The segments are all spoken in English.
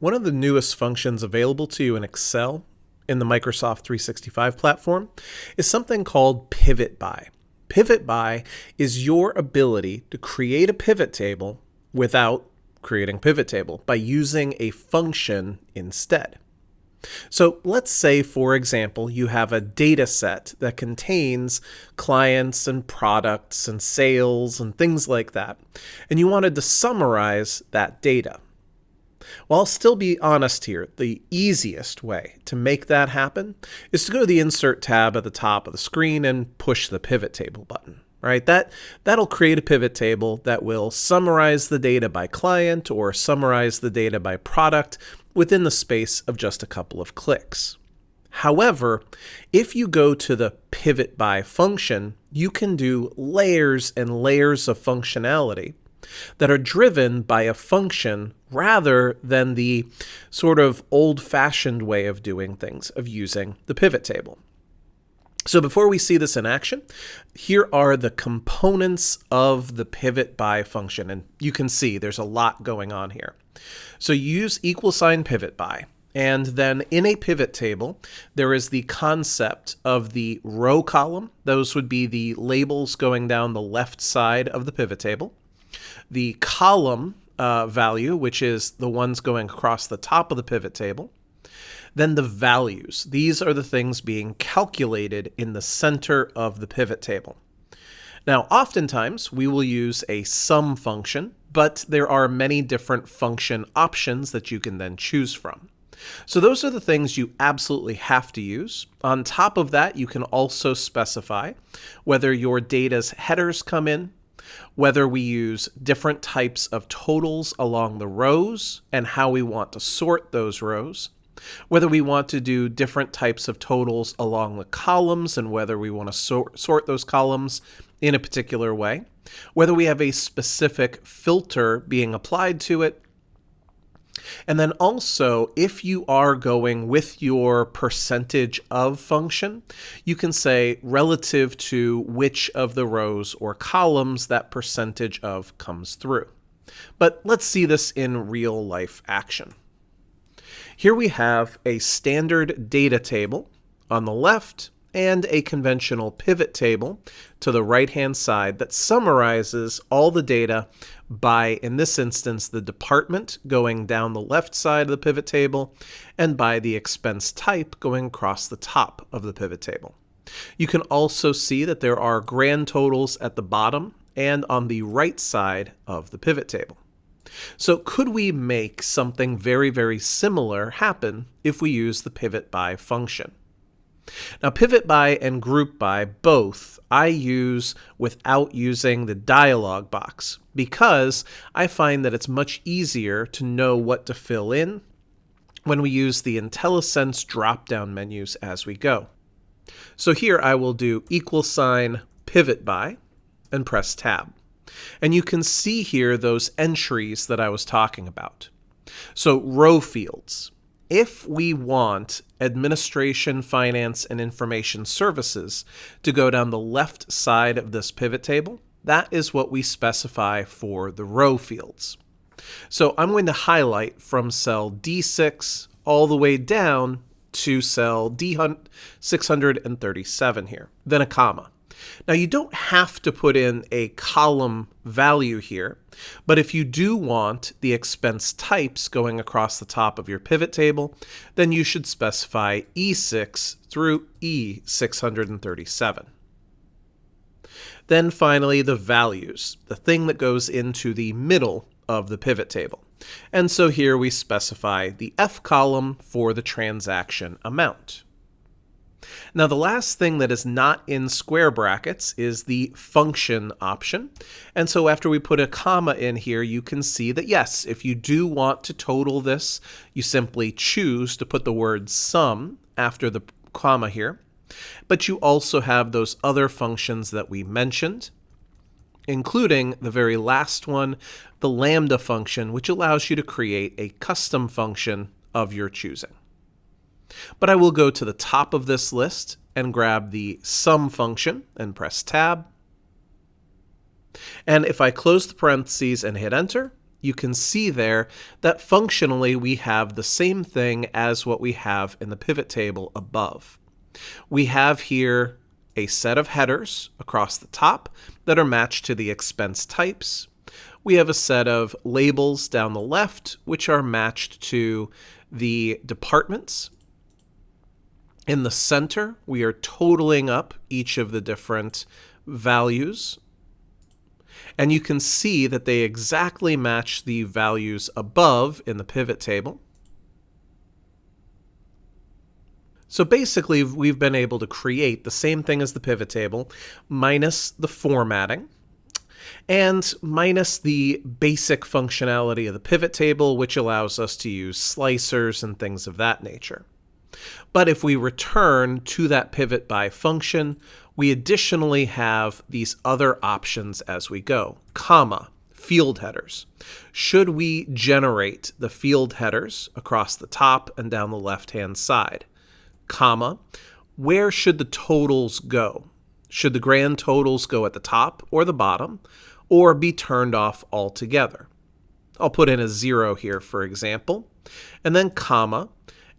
One of the newest functions available to you in Excel in the Microsoft 365 platform is something called Pivot By. Pivot By is your ability to create a pivot table without creating a pivot table by using a function instead. So let's say, for example, you have a data set that contains clients and products and sales and things like that, and you wanted to summarize that data. Well, I'll still be honest here. The easiest way to make that happen is to go to the Insert tab at the top of the screen and push the Pivot Table button. Right? That'll create a pivot table that will summarize the data by client or summarize the data by product within the space of just a couple of clicks. However, if you go to the Pivot By function, you can do layers and layers of functionality that are driven by a function rather than the sort of old-fashioned way of doing things, of using the pivot table. So before we see this in action, here are the components of the Pivot By function. And you can see there's a lot going on here. So you use =pivot by. And then in a pivot table, there is the concept of the row column. Those would be the labels going down the left side of the pivot table. The column value, which is the ones going across the top of the pivot table. Then the values. These are the things being calculated in the center of the pivot table. Now, oftentimes we will use a sum function, but there are many different function options that you can then choose from. So those are the things you absolutely have to use. On top of that, you can also specify whether your data's headers come in, whether we use different types of totals along the rows and how we want to sort those rows, whether we want to do different types of totals along the columns and whether we want to sort those columns in a particular way, whether we have a specific filter being applied to it. And then also, if you are going with your percentage of function, you can say relative to which of the rows or columns that percentage of comes through. But let's see this in real life action. Here we have a standard data table on the left and a conventional pivot table to the right-hand side that summarizes all the data by, in this instance, the department going down the left side of the pivot table and by the expense type going across the top of the pivot table. You can also see that there are grand totals at the bottom and on the right side of the pivot table. So could we make something very, very similar happen if we use the Pivot By function? Now, Pivot By and Group By both I use without using the dialog box because I find that it's much easier to know what to fill in when we use the IntelliSense drop-down menus as we go. So here I will do =Pivot By and press Tab. And you can see here those entries that I was talking about. So row fields. If we want administration, finance, and information services to go down the left side of this pivot table, that is what we specify for the row fields. So I'm going to highlight from cell D6 all the way down to cell D637 here, then a comma. Now, you don't have to put in a column value here, but if you do want the expense types going across the top of your pivot table, then you should specify E6 through E637. Then finally, the values, the thing that goes into the middle of the pivot table. And so here we specify the F column for the transaction amount. Now, the last thing that is not in square brackets is the function option. And so after we put a comma in here, you can see that, yes, if you do want to total this, you simply choose to put the word sum after the comma here. But you also have those other functions that we mentioned, including the very last one, the lambda function, which allows you to create a custom function of your choosing. But I will go to the top of this list and grab the sum function and press Tab. And if I close the parentheses and hit Enter, you can see there that functionally we have the same thing as what we have in the pivot table above. We have here a set of headers across the top that are matched to the expense types. We have a set of labels down the left, which are matched to the departments. In the center, we are totaling up each of the different values. And you can see that they exactly match the values above in the pivot table. So basically, we've been able to create the same thing as the pivot table, minus the formatting, and minus the basic functionality of the pivot table, which allows us to use slicers and things of that nature. But if we return to that pivot by function, we additionally have these other options as we go, comma, field headers. Should we generate the field headers across the top and down the left-hand side? Comma, where should the totals go? Should the grand totals go at the top or the bottom, or be turned off altogether? I'll put in a 0 here, for example, and then comma,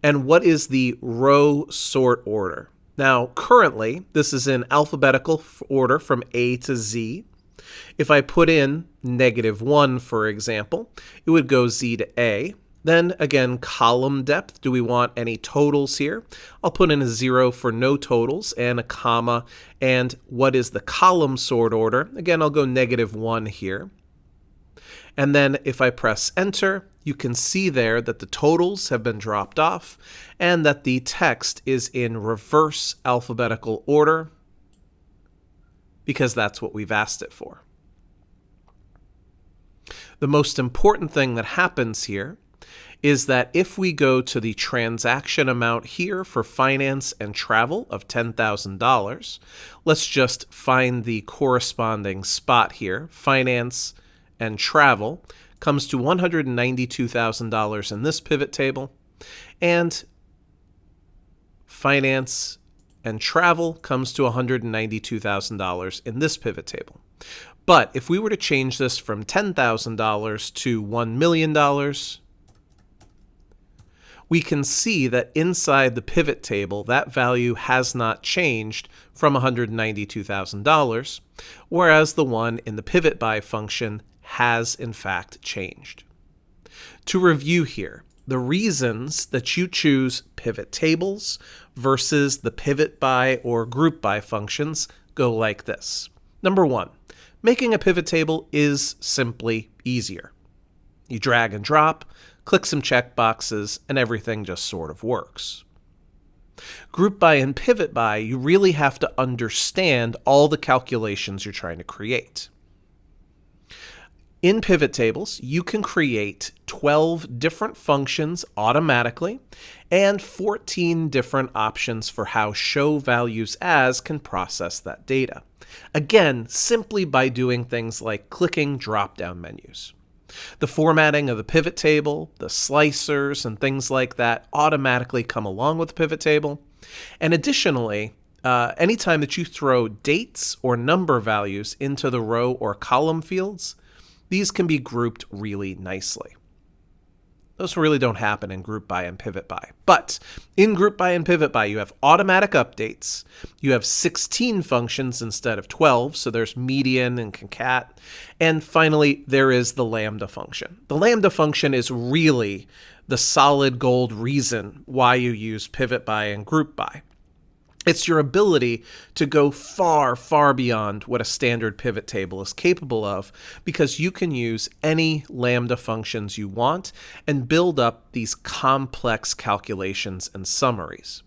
and what is the row sort order? Now, currently, this is in alphabetical order from A to Z. If I put in -1, for example, it would go Z to A. Then again, column depth. Do we want any totals here? I'll put in a 0 for no totals and a comma. And what is the column sort order? Again, I'll go -1 here. And then if I press enter, you can see there that the totals have been dropped off and that the text is in reverse alphabetical order because that's what we've asked it for. The most important thing that happens here is that if we go to the transaction amount here for finance and travel of $10,000, let's just find the corresponding spot here. Finance and travel comes to $192,000 in this pivot table, and finance and travel comes to $192,000 in this pivot table. But if we were to change this from $10,000 to $1 million, we can see that inside the pivot table, that value has not changed from $192,000, whereas the one in the pivot by function has in fact changed. To review here, the reasons that you choose pivot tables versus the pivot by or group by functions go like this. Number 1, making a pivot table is simply easier. You drag and drop, click some checkboxes, and everything just sort of works. Group by and pivot by, you really have to understand all the calculations you're trying to create. In pivot tables, you can create 12 different functions automatically and 14 different options for how show values as can process that data. Again, simply by doing things like clicking drop-down menus. The formatting of the pivot table, the slicers, and things like that automatically come along with the pivot table. And additionally, anytime that you throw dates or number values into the row or column fields, these can be grouped really nicely. Those really don't happen in group by and pivot by. But in group by and pivot by, you have automatic updates. You have 16 functions instead of 12, so there's median and concat. And finally, there is the lambda function. The lambda function is really the solid gold reason why you use pivot by and group by. It's your ability to go far, far beyond what a standard pivot table is capable of, because you can use any lambda functions you want and build up these complex calculations and summaries.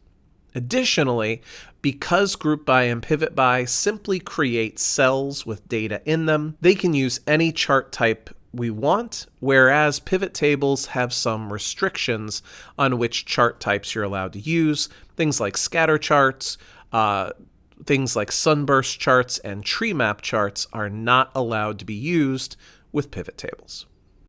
Additionally, because group by and pivot by simply create cells with data in them, they can use any chart type we want, whereas pivot tables have some restrictions on which chart types you're allowed to use. Things like scatter charts, things like sunburst charts, and tree map charts are not allowed to be used with pivot tables.